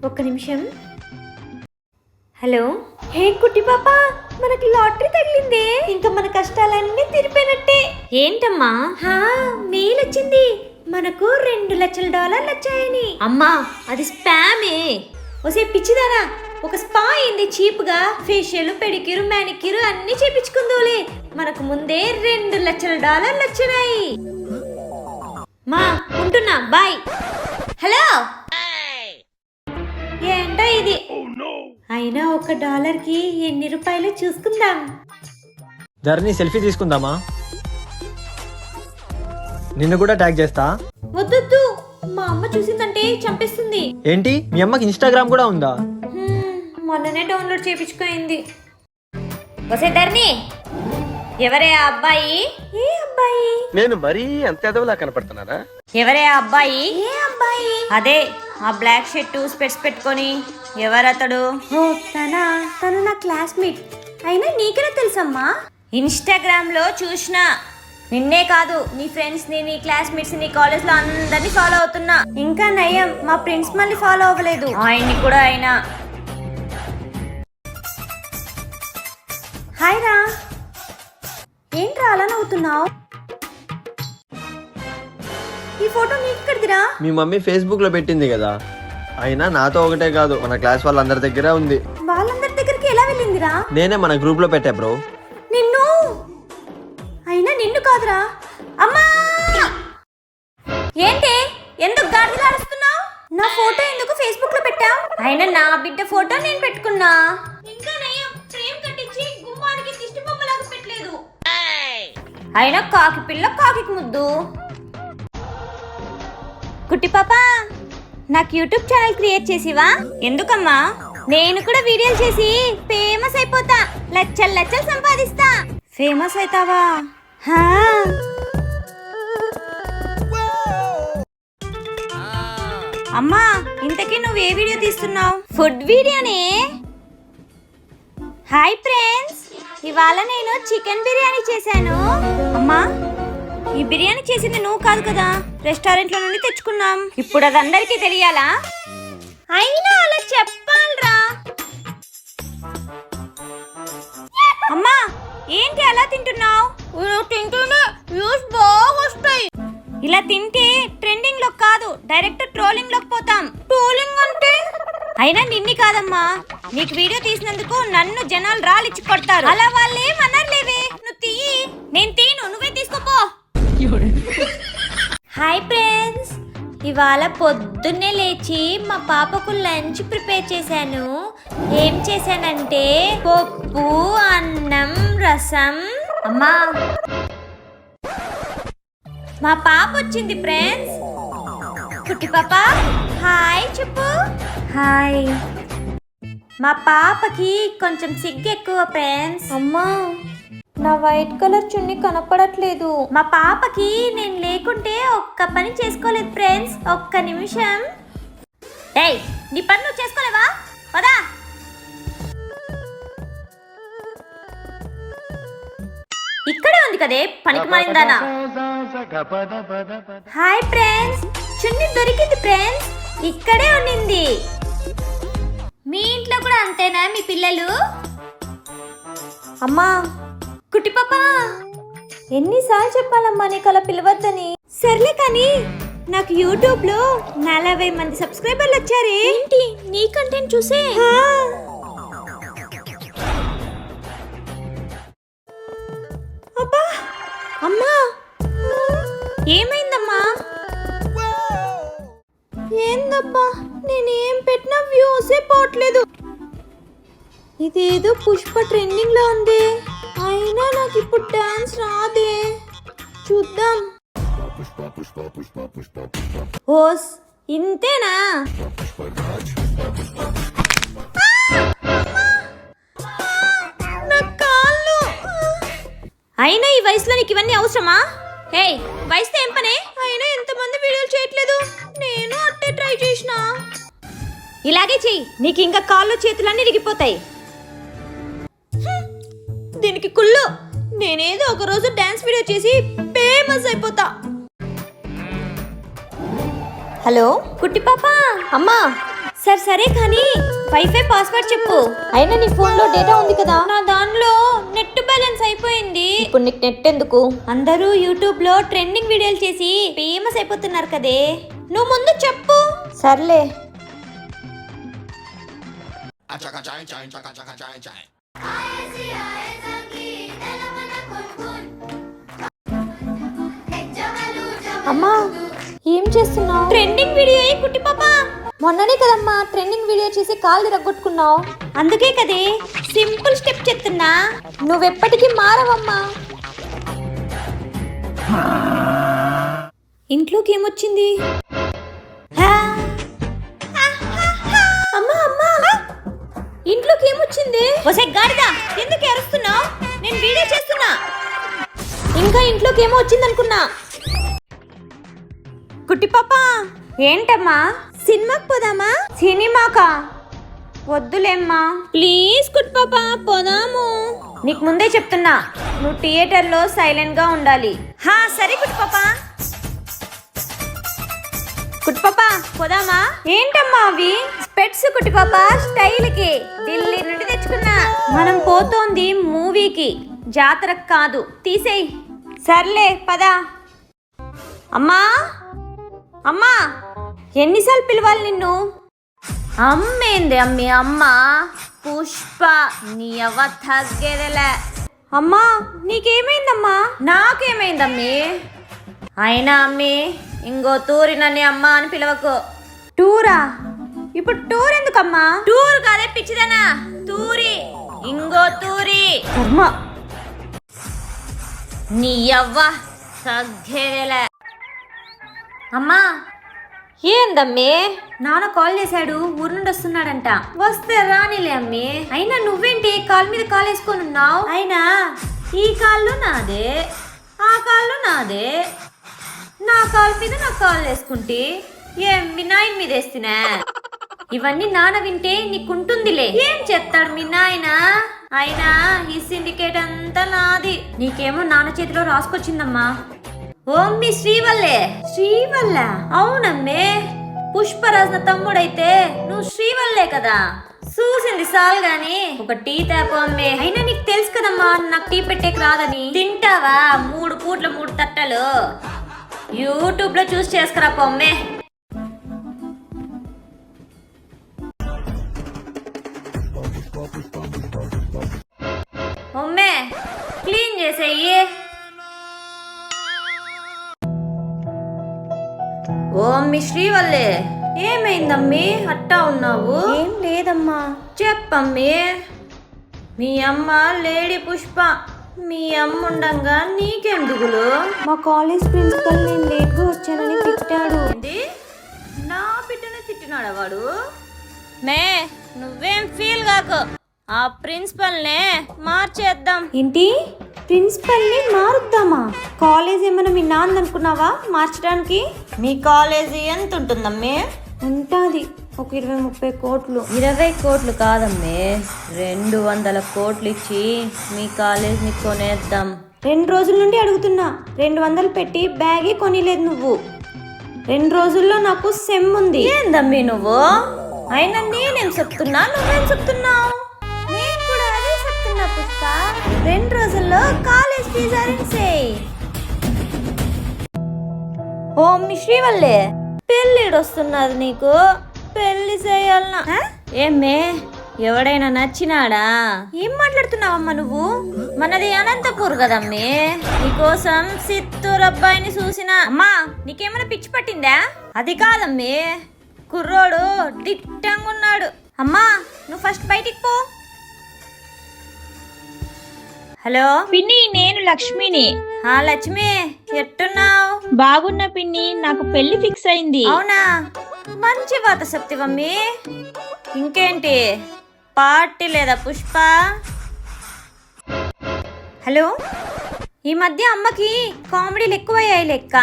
ఒక్క నిమిషం. హలో. హే కుట్టి పాప, మనకి లాటరీ తగిలిందే. ఇంకా మన కష్టాలన్నీ తీరిపోయినట్టే. ఏంటమ్మా? మెయిల్ వచ్చింది, మనకు $2 లక్షల వచ్చాయని. అమ్మా అది స్పామే. ఒసే పిచ్చిదానా, ఒక స్పా అయింది చీప్గా. ఫేషియల్, పెడిక్యూర్, మ్యానిక్యూర్ అన్ని చేపించుకుందోలే. మనకు ముందే $2 లక్షల వచ్చినాయి. మా ఉంటున్నా, బాయ్. హలో. ఏంటో ఇది, అయినా $1కి ఎన్ని రూపాయలు చూసుకుందాం. ధరణి సెల్ఫీ తీసుకుందామా? నిన్ను కూడా ట్యాగ్ చేస్తా. వద్దు, మా అమ్మ చూసిందంటే చంపేస్తుంది. ఏంటి, మీ అమ్మకి ఇన్స్టాగ్రామ్ కూడా ఉందా? మొన్ననే డౌన్లోడ్ చేపించుకోయింది. వసే ధరణి, ఎవరే ఆ అబ్బాయి? ఏ అబ్బాయి? నేను మరీ అంత ఎదవలా కనపడుతున్నారా? ఎవరే ఆ అబ్బాయి? ఏ అబ్బాయి? అదే ఆ బ్లాక్ షర్ట్ స్పెట్స్ పెట్టుకొని. ఎవరతడు? ఓ తను నా క్లాస్మేట్. అయినా నీకెలా తెలుసమ్మా? ఇన్స్టాగ్రామ్ లో చూసిన. నిన్నే కాదు, నీ ఫ్రెండ్స్ ని, నీ క్లాస్మేట్స్ ని, కాలేజ్ లో అందరినీ ఫాలో అవుతున్నా. ఇంకా నయం, మా ఫ్రెండ్స్ మళ్ళీ ఫాలో అవ్వలేదు. ఆయన్ని కూడా అయినా. హాయ్ రా. ఏంట్రా అలా నవ్వుతున్నావు? ఈ ఫోటో నీకెక్కడిదిరా? మీ మమ్మీ ఫేస్బుక్ లో పెట్టింది కదా. అయినా నాతో ఒకటే కాదు, మన క్లాస్ వాళ్ళందరి దగ్గర ఉంది. వాళ్ళందరి దగ్గరికి ఎలా వెళ్ళిందిరా? నేనే మన గ్రూప్ లో పెట్టా బ్రో. నిన్ను? అయినా నిన్ను కాదురా. అమ్మా! ఏంటి, ఎందుకు గాడిదలా అరుస్తున్నావు? నా ఫోటో ఎందుకు ఫేస్బుక్ లో పెట్టావు? అయినా నా బిడ్డ ఫోటో నేను పెట్టుకున్నా. ఇంకా నయం, ఫ్రేమ్ కట్టించి గుమ్మానికి దిష్టి బొమ్మలాగా పెట్టలేదు. అయినా కాకి పిల్ల కాకి ముద్దు. కుట్టి పాప, నాకు యూట్యూబ్ ఛానల్ క్రియేట్ చేసివా? ఎందుకమ్మా? నేను కూడా వీడియోలు చేసి ఫేమస్ అయిపోతా, లక్షలు సంపాదిస్తా. ఫేమస్ అవుతావా? అమ్మా, ఇంతకీ నువ్వు ఏ వీడియో తీస్తున్నావు? ఫుడ్ వీడియోనే. హాయ్ ఫ్రెండ్స్, ఇవాళ నేను చికెన్ బిర్యానీ చేశాను. అమ్మా, ఈ బిర్యానీ చేసింది నువ్వు కాదు కదా, రెస్టారెంట్ లో నుండి తెచ్చుకున్నాం. ఇప్పుడు అది అందరికీ తెలియాలా? అయినా అలా చెప్పాలరా. అమ్మా, ఏంటి అలా తింటున్నావు? తింటూనే వ్యూస్ బాగా వస్తాయి. ఇలా తింటే ట్రెండింగ్ లో కాదు, డైరెక్ట్ ట్రోలింగ్ లోకి పోతాం. ట్రోలింగ్ అంటే? అయినా నిన్ని కాదమ్మా, నీకు వీడియో తీసినందుకు నన్ను జనాలు రాలిచ్చి కొడతారు. అలా వాళ్ళేమనర్లేవే, నువ్వు తీయి. నేను తీను, నువ్వే తీసుకోపో. హాయ్ ఫ్రెండ్స్, ఇవాళ పొద్దున్నే లేచి మా పాపకు లంచ్ ప్రిపేర్ చేశాను. ఏం చేశానంటే పప్పు, అన్నం, రసం. అమ్మా, మా పాప వచ్చింది ఫ్రెండ్స్. కుట్టి పాప హాయ్ చెప్పు. హాయ్. మా పాపకి కొంచెం సిగ్గు ఎక్కువ ఫ్రెండ్స్. అమ్మా, నా వైట్ కలర్ చున్నీ కనపడట్లేదు. మా పాపకి నేను లేకుంటే ఒక్క పని చేసుకోలేదు ఫ్రెండ్స్. ఒక్క నిమిషం. ఏయ్, నీ పని నువ్వు చేసుకోలేవా? పదా. ఇక్కడే ఉంది కదే పనికి మారిందానా. హాయ్ ఫ్రెండ్స్, చున్నీ దొరికింది ఫ్రెండ్స్. ఇక్కడే ఉండింది. మీ ఇంట్లో కూడా అంతేనా మీ పిల్లలు? అమ్మా, కుట్టి పాప, ఎన్నిసార్లు చెప్పాలమ్మా నీకు అలా పిలవద్దని? సర్లే కానీ నాకు యూట్యూబ్ లో 40 మంది సబ్స్క్రైబర్లు వచ్చారే. ఏంటి, నీ కంటెంట్ చూసే? అబ్బా, అమ్మా, ఏమైందమ్మా? ఏందబ్బా, నేనేం పెట్టినా వ్యూసే పోవట్లేదు. ఇదేదో పుష్ప ట్రెండింగ్ లో ఉంది. అయినా నాకు ఇప్పుడు డాన్స్ రాదే. చూద్దాం. ఓస్, ఇంతేనా? నా కాళ్ళు. అయినా ఈ వయసులో నీకు ఇవన్నీ అవసరమా? హే, వయసుతో ఏం పనే? అయినా ఎంతమంది వీడియోలు చేయట్లేదు, నేను అట్టే ట్రై చేసిన. ఇలాగే చెయ్యి, నీకు ఇంకా కాళ్ళు చేతులన్నీ ఇరిగిపోతాయి. దీనికి కుళ్ళు. నేనేదో ఒక రోజు డాన్స్ వీడియో చేసి ఫేమస్ అయిపోతా. హలో కుట్టి పాప. అమ్మా, సరే కానీ వైఫై పాస్వర్డ్ చెప్పు. అయినా నీ ఫోన్ లో డేటా ఉంది కదా. నా దానిలో నెట్ బ్యాలెన్స్ అయిపోయింది. ఇప్పుడు నీకు నెట్ ఎందుకు? అందరూ యూట్యూబ్ లో ట్రెండింగ్ వీడియోలు చేసి ఫేమస్ అయిపోతున్నారు కదే. నువ్వు ముందు చెప్పు. సర్లే. అమ్మా ఏం చేస్తున్నావు? ట్రెండింగ్ వీడియో కుట్టి పాప. మొన్ననే కదమ్మా ట్రెండింగ్ వీడియో చేసి కాళ్ళు రగ్గొట్టుకున్నావు. అందుకే కదే సింపుల్ స్టెప్ చెప్తున్నా. నువ్వెప్పటికీ మారవమ్మా. ఇంట్లోకి ఏమొచ్చింది? అమ్మా అమ్మా ఇంట్లోకి ఏమొచ్చింది? ఒసే గాడిద ఎందుకు అరుస్తున్నావు? నేను వీడియో చేస్తున్నా. ఇంకా ఇంట్లోకి ఏమో వచ్చింది అనుకున్నా. కుట్టి పాప ఏంటమ్మా? సినిమాకి పోదామా? సినిమాకా? వద్దులేమ్మా ప్లీజ్ కుట్టి పాప పోదాము. నీకు ముందే చెప్తున్నా నువ్వు థియేటర్లో సైలెంట్ గా ఉండాలి. హా సరే కుట్టి పాప. కుట్టి పాప పోదామా? ఏంటమ్మా అవి? స్పెట్స్ కుట్టి పాప స్టైల్ కి ఢిల్లీ నుండి తెచ్చుకున్నా. మనం పోతోంది మూవీకి, జాతరకు కాదు. తీసేయ్. సర్లే పదా. అమ్మా అమ్మా ఎన్నిసార్లు పిలవాలి నిన్ను? అమ్మేంది అమ్మి అమ్మ పుష్ప నీ అవ్వ తగ్గేదేలే. అమ్మా నీకేమైందమ్మా? నాకేమైందమ్మి? అయినా అమ్మి ఇంకో తూరి నన్ను అమ్మ అని పిలవకు. టూరా? ఇప్పుడు టూర్ ఎందుకమ్మా? టూర్ కాదే పిచ్చిదనా, తూరి. ఇంకో తూరి అమ్మా నీ అవ్వ తగ్గేదేలే. అమ్మా ఏందమ్మి? నాన్న కాల్ చేశాడు, ఊరు నుండి వస్తున్నాడంట. వస్తే రానిలే అమ్మి. అయినా నువ్వేంటి కాల్ మీద కాల్ వేసుకొని ఉన్నావు? అయినా ఈ కాళ్ళు నాదే, ఆ కాళ్ళు నాదే. నా కాల్ మీద నా కాల్ వేసుకుంటే ఏం మీ నాయన మీద వేస్తున్నా? ఇవన్నీ నాన్న వింటే నీకుంటుందిలే. ఏం చెప్తాడు మీ నాయన? అయినా ఈ సిండికేట్ అంతా నాది. నీకేమో నాన్న చేతిలో రాసుకొచ్చిందమ్మా. ఓం మీ శ్రీవల్లే. శ్రీవల్ల? అవునమ్మే. పుష్పరాజన తమ్ముడైతే నువ్వు శ్రీవల్లే కదా. చూసింది సాల్ గాని ఒక టీ తాపు అమ్మే. అయినా నీకు తెలుసు కదమ్మా నాకు టీ పెట్టేకి రాదని. తింటావా 3 పూట్ల 3 తట్టలు? యూట్యూబ్ లో చూసి చేసుకురా పొమ్మే. అమ్మే క్లీన్ చేసేయి. ఓం మీ శ్రీవల్లే. ఏమైందమ్మి అట్టా ఉన్నావు? ఏం లేదమ్మా. చెప్పమ్మీ. మీ అమ్మ లేడీ పుష్ప. మీ అమ్మ ఉండంగా నీకేం దిగులు? మా కాలేజ్ ప్రిన్సిపల్ నేను లేట్గా వచ్చానని తిట్టాడు. నా బిడ్డను తిట్టినాడా వాడు? మే నువ్వేం ఫీల్ కాకు, ఆ ప్రిన్సిపల్ నే మార్చేద్దాం. ఏంటి ప్రిన్సిపల్ ని మారుద్దామా? కాలేజ్ ఏమైనా మీ నాన్న అనుకున్నావా మార్చడానికి? మీ కాలేజీ ఎంత ఉంటుందమ్మే? ఉంటుంది ఒక 20-30 కోట్లు. 20 కోట్లు కాదమ్మే, 200 కోట్లు ఇచ్చి మీ కాలేజ్ని కొనేద్దాం. 2 రోజుల నుండి అడుగుతున్నా. 200 పెట్టి బ్యాగే కొనిలేదు నువ్వు. 2 రోజుల్లో నాకు సెమ్ ఉంది. ఏందమ్మి నువ్వు? అయినా నేనేం చెప్తున్నా, నువ్వేం చెప్తున్నావు? నేను కూడా అదే చెప్తున్నా పుష్ప. 2 రోజుల్లో కాలేజ్ ఫీజు అరేంజ్ చేయి. ఓ మీ శ్రీవల్లే పెళ్ళిడు వస్తున్నది నీకు, పెళ్లి చేయాలనా? ఏమే ఎవడైనా నచ్చినాడా? ఏం మాట్లాడుతున్నావమ్మా నువ్వు? మనది అనంతపూర్ కదమ్మే, నీకోసం సిత్తూరు అబ్బాయిని చూసినా. అమ్మా నీకేమైనా పిచ్చి పట్టిందా? అది కాదమ్మే, కుర్రోడు దిట్టంగా ఉన్నాడు. అమ్మా నువ్వు ఫస్ట్ బయటికి పో. హలో పిన్ని, నేను లక్ష్మిని. లక్ష్మి ఎట్టున్నావు? బాగున్నా పిన్ని, నాకు పెళ్లి ఫిక్స్ అయింది. అవునా, మంచి వాత సత్యవమ్మి. ఇంకేంటి పార్టీ లేదా పుష్ప? హలో, ఈ మధ్య అమ్మకి కామెడీలు ఎక్కువయ్యాయి లెక్క.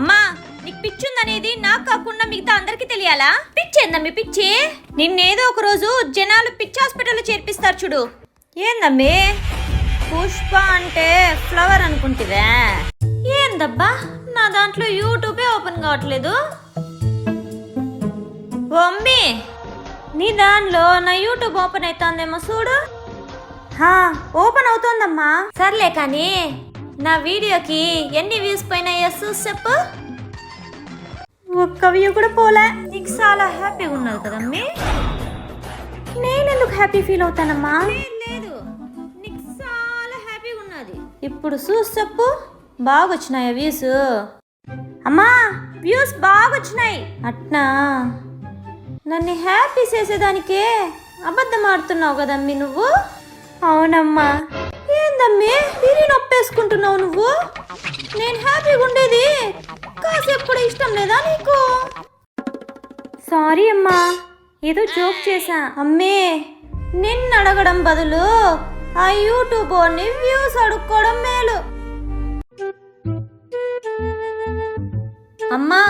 అమ్మా నీకు పిచ్చుందనేది నాకు కాకుండా మిగతా అందరికి తెలియాలా? పిచ్చేందమ్మి పిచ్చి? నిన్నేదో ఒక రోజు జనాలు పిచ్చి హాస్పిటల్లో చేర్పిస్తారు చూడు. ఏందమ్మి పుష్ప అంటే ఫ్లవర్ అనుకుంటివే? ఏందబ్బా నా దాంట్లో యూట్యూబే ఓపెన్ కావట్లేదు. ఓ అమ్మి, నీ దానిలో నా యూట్యూబ్ ఓపెన్ అవుతుందేమో చూడు. ఓపెన్ అవుతోందమ్మా. సర్లే కానీ నా వీడియోకి ఎన్ని వ్యూస్ పోయినాయో చూసి చెప్పు. ఒక్క వ్యూ కూడా పోలే. నీకు చాలా హ్యాపీగా ఉన్నది కదమ్మీ. నేనెందుకు హ్యాపీ ఫీల్ అవుతానమ్మా? లేదు, నీకు చాలా హ్యాపీగా ఉన్నది. ఇప్పుడు చూసి చెప్పు, బాగా వచ్చినాయా వ్యూస్? అమ్మా, వ్యూస్ బాగా వచ్చినాయి. అట్నా? నన్ను హ్యాపీ చేసేదానికే అబద్ధం ఆడుతున్నావు కదమ్మీ నువ్వు. అవునమ్మా. ఏందమ్మీ తిరిగి నొప్పేసుకుంటున్నావు నువ్వు? నేను హ్యాపీగా ఉండేది కాసేపు కూడా ఇష్టం లేదా నీకు? సారీ అమ్మా, ఏదో జోక్ చేశా. అమ్మే, నిన్ను అడగడం బదులు ఆ యూట్యూబ్ వ్యూస్ అడుక్కోవడం మేలు. అమ్మా,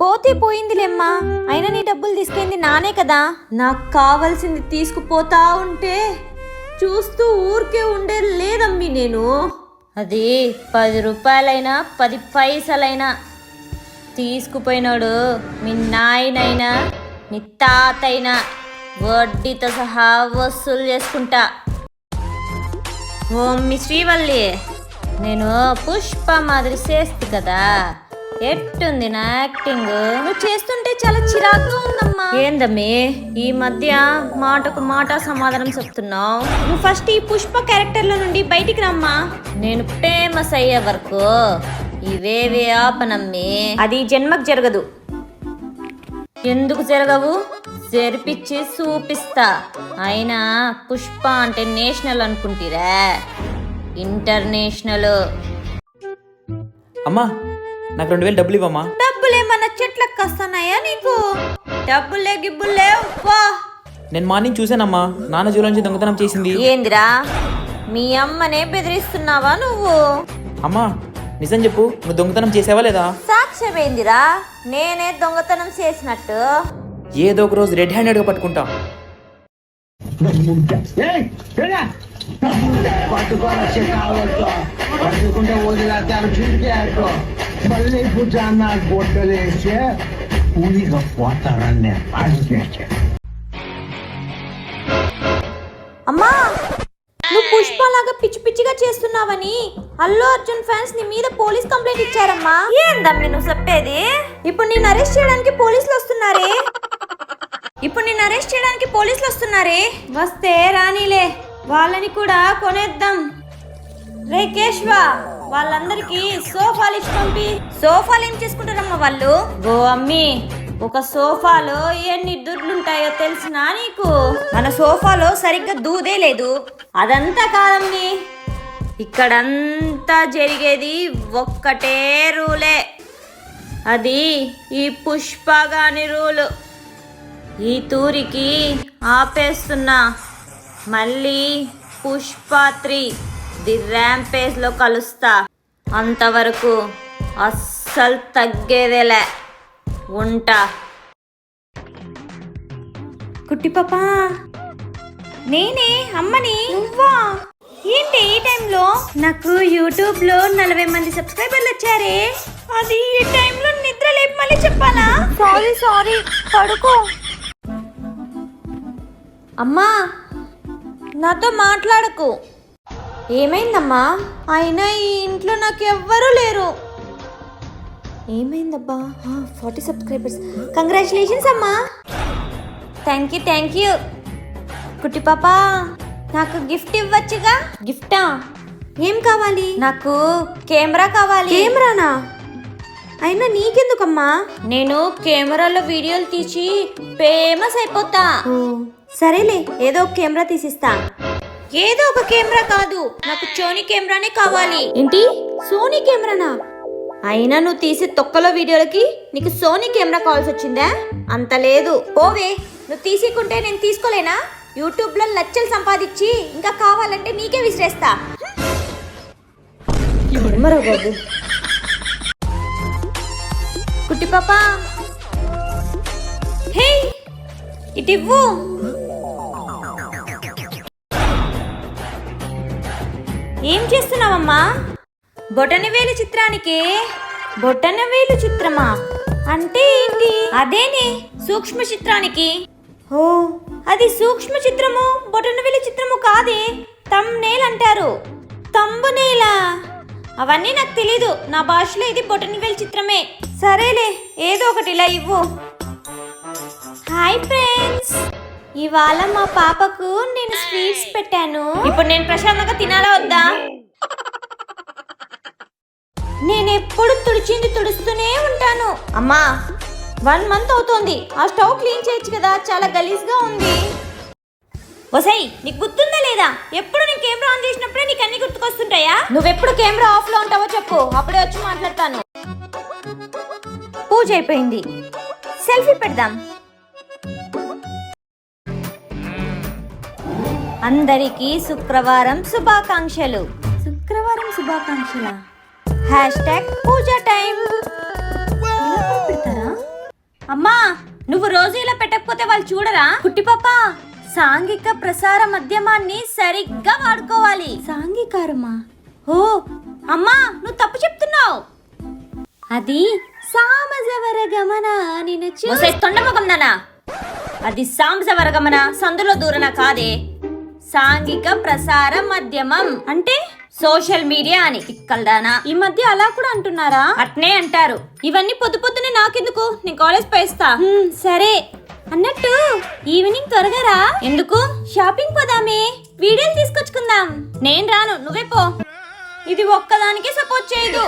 పోతే పోయిందిలేమ్మా. అయినా నీ డబ్బులు తీసుకెళ్ళింది నానే కదా. నాకు కావాల్సింది తీసుకుపోతా ఉంటే చూస్తూ ఊరికే ఉండే లేదమ్మీ నేను. అది 10 రూపాయలైనా 10 పైసలైనా తీసుకుపోయినాడు మీ నాయనైనా మీ తాతైనా వడ్డీతో సహా వసూలు చేసుకుంటా. ఓ మీ శ్రీవల్లి, నేను పుష్ప మాదిరి చేస్తి కదా. ఎట్టుంది నా యాక్టింగ్? నువ్వు చేస్తుంటే చాలా చిరాకుగా ఉందమ్మా. ఏందమ్మి ఈ మధ్య మాటకు మాట సమాధానం చెప్తున్నావు? నువ్వు ఫస్ట్ ఈ పుష్ప క్యారెక్టర్ లో నుండి బయటికి రమ్మా. నేను ఫేమస్ అయ్యే వరకు ఇవేవే ఆపనమ్మి. అది జన్మకు జరగదు. ఎందుకు జరగవు? జరిపిచ్చి చూపిస్తా. అయినా పుష్ప అంటే నేషనల్ అనుకుంటీరా? ఇంటర్నేషనల్. అమ్మా, నాకు 2000 డబ్బులు ఇవ్వమ్మా. డబ్బులేమన్నా చెట్లకు వస్తున్నాయా నీకు? డబ్బులే గిబ్బులే. నేను మార్నింగ్ చూసానమ్మా, నాన్న జూల నుంచి దొంగతనం చేసింది. ఏందిరా, మీ అమ్మనే బెదిరిస్తున్నావా నువ్వు? అమ్మా, నిజం చెప్పు, నువ్వు దొంగతనం చేసావా లేదా? సాక్ష్యం ఏందిరా నేనే దొంగతనం చేసినట్టు? ఏదో ఒక రోజు రెడ్ హ్యాండెడ్ గా పట్టుకుంటా. పట్టుకుంటే వదిలేస్తాను చుట్టాడు మళ్ళీ పుట్టాన్న గొడ్డలేసి ఊరిగా పోతారని అడిగేసి. అమ్మా, నువ్వు పుష్పలాగా పిచ్చి పిచ్చిగా చేస్తున్నావని అల్లు అర్జున్ ఫ్యాన్స్ నీ మీద పోలీస్ కంప్లైంట్ ఇచ్చారమ్మా. ఏందమ్మీ నువ్వు చెప్పేది? ఇప్పుడు నిన్ను అరెస్ట్ చేయడానికి పోలీసులు వస్తున్నారే. వస్తే రానీలే, వాళ్ళని కూడా కొనేద్దాం. రే కేశవా, వాళ్ళందరికీ సోఫాలు ఇచ్చి పంపి. సోఫాలు ఏం చేసుకుంటారమ్మా వాళ్ళు? ఓ అమ్మి, ఒక సోఫాలో ఎన్ని దుడ్లుంటాయో తెలిసినా నీకు? మన సోఫాలో సరిగ్గా దూదే లేదు. అదంతా కాదమ్మీ, ఇక్కడంతా జరిగేది ఒక్కటే రూలే. అది ఈ పుష్పగాని రూలు. ఈ తూరికి ఆపేస్తున్నా. మళ్ళీ పుష్ప 3 ది ర్యాంపేజ్ లో కలుస్తా. అంతవరకు అస్సలు తగ్గేదేలే. ఉంటా. కుట్టి పాపా, నేనే అమ్మని. నువ్వా? ఏంటి ఈ టైంలో? నాకు యూట్యూబ్ లో 40 మంది సబ్స్క్రైబర్లు వచ్చారే. అది ఈ టైంలో నిద్ర లేపి మళ్ళీ చెప్పాలా? సారీ పడుకో. అమ్మా, నాతో మాట్లాడకు. ఏమైందమ్మా? అయినా ఈ ఇంట్లో నాకు ఎవ్వరూ లేరు. ఏమైందబ్బా? 40 సబ్స్క్రైబర్స్. కంగ్రాచులేషన్స్ అమ్మా. Thank you. కుట్టి పాపా, నాకు గిఫ్ట్ ఇవ్వచ్చుగా? గిఫ్టా? ఏం కావాలి? నాకు కెమెరా కావాలి. కెమెరానా? అయినా నీకెందుకమ్మా? నేను కెమెరాలో వీడియోలు తీసి ఫేమస్ అయిపోతా. సరేలే, ఏదో ఒక కెమెరా తీసిస్తా. ఏదో ఒక కెమెరా కాదు, నాకు సోనీ కెమెరానే కావాలి. ఏంటి, సోనీ కెమెరానా? అయినా నువ్వు తీసే తొక్కలో వీడియోలకి నీకు సోనీ కెమెరా కావాల్సి వచ్చిందా? అంత లేదు, పోవే. నువ్వు తీసుకుంటే నేను తీసుకోలేనా? యూట్యూబ్ లో లక్షలు సంపాదించి ఇంకా కావాలంటే నీకే విసిరేస్తా. కుట్టి పాపా, హే ఇటివ్వు. ఏం చేస్తున్నావమ్మా? బొటనవేలు చిత్రానికి. బొటనవేలు చిత్రమా? అంటే ఏంటి? అదేనే సూక్ష్మ చిత్రానికి. ఓ అది సూక్ష్మ చిత్రము బొటనవేలు చిత్రము కాదే, థంబ్నెయిల్ అంటారు. తంబునేలా? అవన్నీ నాకు తెలీదు, నా భాషలో ఇది బొటనవేలు చిత్రమే. సరేలే ఏదో ఒకటి ఇలా ఇవ్వు. హాయ్ ఫ్రెండ్స్, ఇవాళ మా పాపకు నేను స్వీట్స్ పెట్టాను. ఇప్పుడు నేను ప్రశాంతంగా తినాలా వద్దా? నేను ఎప్పుడు తుడిచింది తుడుస్తూనే ఉంటాను. అమ్మా 1 మంత్ అవుతోంది, ఆ స్టవ్ క్లీన్ చేయొచ్చు కదా, చాలా గలీజ్గా ఉంది. ఒసై నీకు గుర్తుందా లేదా? ఎప్పుడు నేను కెమెరా ఆన్ చేసినప్పుడే నీకు అన్ని గుర్తుకొస్తుంటాయా? నువ్వెప్పుడు కెమెరా ఆఫ్ లో ఉంటావో చెప్పు, అప్పుడే వచ్చి మాట్లాడతాను. పూజ అయిపోయింది, సెల్ఫీ పెడదాం. అందరికీ శుక్రవారం శుభాకాంక్షలు. శుక్రవారం శుభాకాంక్షల #పూజ టైం. పెడతారా? అమ్మా నువ్వు రోజు ఇలా పెట్టకపోతే వాళ్ళు చూడరా? కుట్టి పాప, సాంఘిక ప్రసార మాధ్యమాన్ని సరిగ్గా వాడుకోవాలి. సాంఘికారమా? ఓ అమ్మా నువ్వు తప్పు చెప్తున్నావు. అది సామజవర గమన. నేను తొండమొగందనా, అది సాంబజవర గమన, సందులో దూరన కాదే. సాంఘిక ప్రసార మాధ్యమం అంటే సోషల్ మీడియా అని. తిక్కల్దానా, ఈ మధ్య అలా కూడా అంటున్నారా? అట్నే అంటారు. ఇవన్నీ పొద్దు పొద్దునే నాకెందుకు, నేను కాలేజ్ పోయిస్తా. సరే అన్నట్టు ఈవినింగ్ త్వరగా రా. ఎందుకు? షాపింగ్ పోదామే, వీడియోలు తీసుకొచ్చుకుందాం. నేను రాను, నువ్వే పో. ఇది ఒక్కదానికే సపోర్ట్ చేయదు.